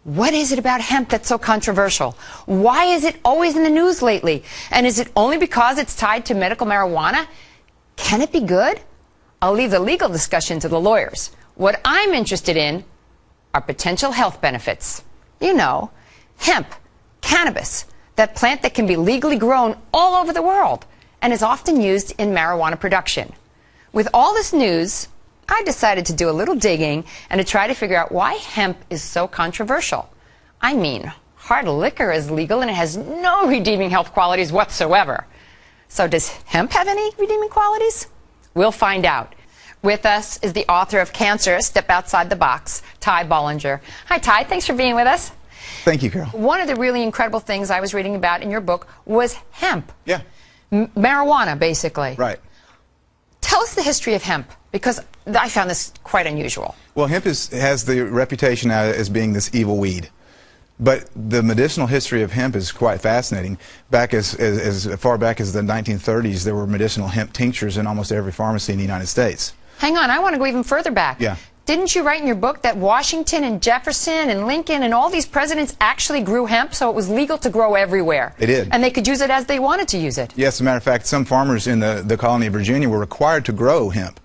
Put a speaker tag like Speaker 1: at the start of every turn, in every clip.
Speaker 1: What is it about hemp that's so controversial? Why is it always in the news lately? And is it only because it's tied to medical marijuana? Can it be good? I'll leave the legal discussion to the lawyers. What I'm interested in are potential health benefits. You know, hemp, cannabis, that plant that can be legally grown all over the world and is often used in marijuana production. With all this news, I decided to do a little digging and to try to figure out why hemp is so controversial. I mean, hard liquor is legal and it has no redeeming health qualities whatsoever. So does hemp have any redeeming qualities? We'll find out. With us is the author of Cancer, Step Outside the Box, Ty Bollinger. Hi, Ty. Thanks for being with us.
Speaker 2: Thank you, Carol. One
Speaker 1: of the really incredible things I was reading about in your book was hemp.
Speaker 2: Yeah.
Speaker 1: Marijuana, basically.
Speaker 2: Right.
Speaker 1: Tell us the history of hemp, because I found this quite unusual.
Speaker 2: Well, hemp has the reputation now as being this evil weed. But the medicinal history of hemp is quite fascinating. Back as far back as the 1930s, there were medicinal hemp tinctures in almost every pharmacy in the United States.
Speaker 1: Hang on, I want to go even further back.
Speaker 2: Yeah.
Speaker 1: Didn't you write in your book that Washington and Jefferson and Lincoln and all these presidents actually grew hemp, so it was legal to grow everywhere?
Speaker 2: They did.
Speaker 1: And they could use it as they wanted to use it?
Speaker 2: Yes, as a matter of fact, some farmers in the colony of Virginia were required to grow hemp.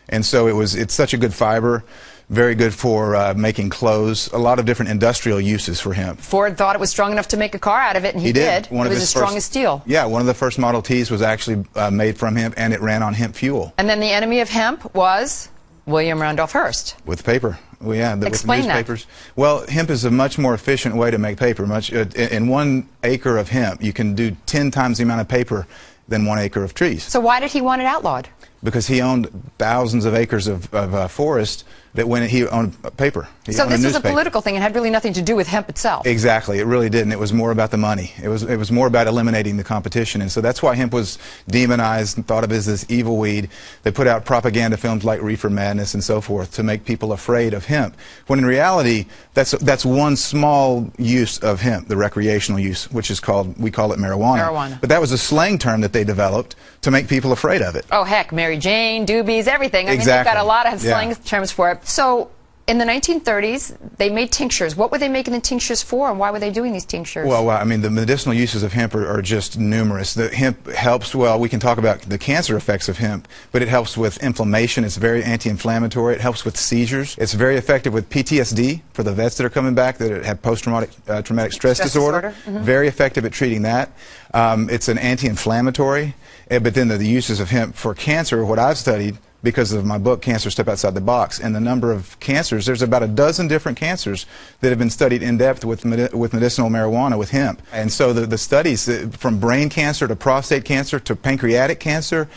Speaker 2: And so it's such a good fiber, very good for making clothes, a lot of different industrial uses for hemp.
Speaker 1: Ford thought it was strong enough to make a car out of it, and he did. It was as strong as steel.
Speaker 2: Yeah, one of the first Model Ts was actually made from hemp, and it ran on hemp fuel.
Speaker 1: And then the enemy of hemp was William Randolph Hearst.
Speaker 2: With paper. Well, yeah,
Speaker 1: Explain
Speaker 2: with newspapers. That. Well, hemp is a much more efficient way to make paper. In 1 acre of hemp, you can do 10 times the amount of paper than 1 acre of trees.
Speaker 1: So why did he want it outlawed?
Speaker 2: Because he owned thousands of acres of forest that when he owned paper.
Speaker 1: So this was a political thing. It had really nothing to do with hemp itself.
Speaker 2: Exactly. It really didn't. It was more about the money. It was more about eliminating the competition. And so that's why hemp was demonized and thought of as this evil weed. They put out propaganda films like Reefer Madness and so forth to make people afraid of hemp. When in reality, that's one small use of hemp, the recreational use, which is we call it marijuana. But that was a slang term that they developed to make people afraid of it.
Speaker 1: Oh, heck, Mary Jane, doobies, everything. I mean, they've got a lot of slang terms for it. So in the 1930s, they made tinctures. What were they making the tinctures for, and why were they doing these tinctures?
Speaker 2: Well, I mean, the medicinal uses of hemp are just numerous. The hemp helps, well, we can talk about the cancer effects of hemp, but it helps with inflammation. It's very anti-inflammatory. It helps with seizures. It's very effective with PTSD for the vets that are coming back that have post-traumatic traumatic stress disorder. Mm-hmm. Very effective at treating that. It's an anti-inflammatory. But then the uses of hemp for cancer, what I've studied, because of my book, Cancer, Step Outside the Box, and the number of cancers, there's about a dozen different cancers that have been studied in depth with medicinal marijuana, with hemp. And so the studies, from brain cancer to prostate cancer to pancreatic cancer,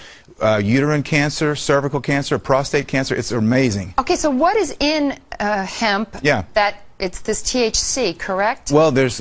Speaker 2: uterine cancer, cervical cancer, prostate cancer, it's amazing.
Speaker 1: Okay, so what is in hemp that it's this THC, correct?
Speaker 2: Well, there's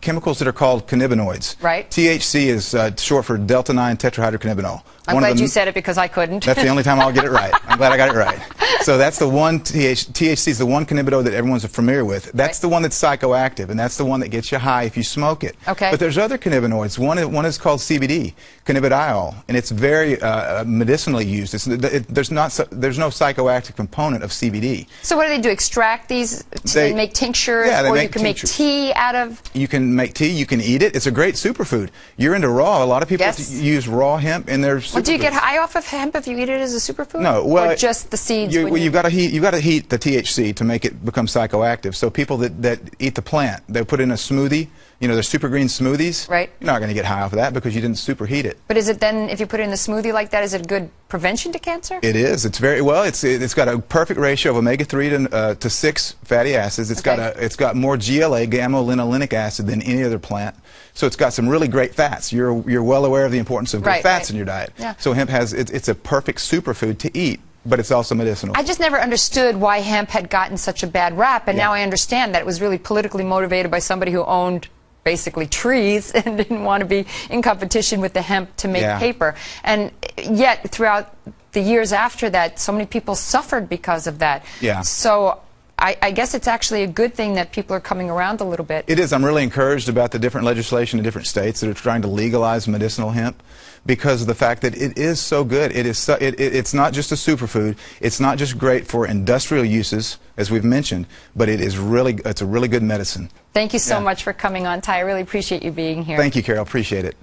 Speaker 2: chemicals that are called cannabinoids.
Speaker 1: Right.
Speaker 2: THC is short for delta-9 tetrahydrocannabinol.
Speaker 1: I'm glad you said it because I couldn't.
Speaker 2: That's the only time I'll get it right. I'm glad I got it right. So that's the one, THC is the one cannabinoid that everyone's familiar with. That's the one that's psychoactive, and that's the one that gets you high if you smoke it.
Speaker 1: Okay.
Speaker 2: But there's other cannabinoids. One is called CBD, cannabidiol, and it's very medicinally used. There's no psychoactive component of CBD.
Speaker 1: So what do they do? Extract these to make tinctures, or you can make tea out of?
Speaker 2: You can make tea. You can eat it. It's a great superfood. You're into raw. A lot of people use raw hemp in their superfoods.
Speaker 1: Well, do you get high off of hemp if you eat it as a superfood?
Speaker 2: No. Well,
Speaker 1: or just the seeds.
Speaker 2: You've got to heat the THC to make it become psychoactive. So people that eat the plant, they put in a smoothie. You know, there's super green smoothies.
Speaker 1: Right.
Speaker 2: You're not going to get high off of that because you didn't superheat it.
Speaker 1: But is it then, if you put it in a smoothie like that, is it a good prevention to cancer?
Speaker 2: It is. It's very well. It's got a perfect ratio of omega-3 to 6 fatty acids. It's got more GLA, gamma-linolenic acid, than any other plant. So it's got some really great fats. You're well aware of the importance of good fats in your diet.
Speaker 1: Yeah.
Speaker 2: So hemp it's a perfect superfood to eat. But it's also medicinal.
Speaker 1: I just never understood why hemp had gotten such a bad rap, and now I understand that it was really politically motivated by somebody who owned basically trees and didn't want to be in competition with the hemp to make paper. And yet, throughout the years after that, so many people suffered because of that.
Speaker 2: Yeah.
Speaker 1: So I guess it's actually a good thing that people are coming around a little bit.
Speaker 2: It is. I'm really encouraged about the different legislation in different states that are trying to legalize medicinal hemp because of the fact that it is so good. It's not just a superfood. It's not just great for industrial uses, as we've mentioned, but it's a really good medicine.
Speaker 1: Thank you so much for coming on, Ty. I really appreciate you being here.
Speaker 2: Thank you, Carol. Appreciate it.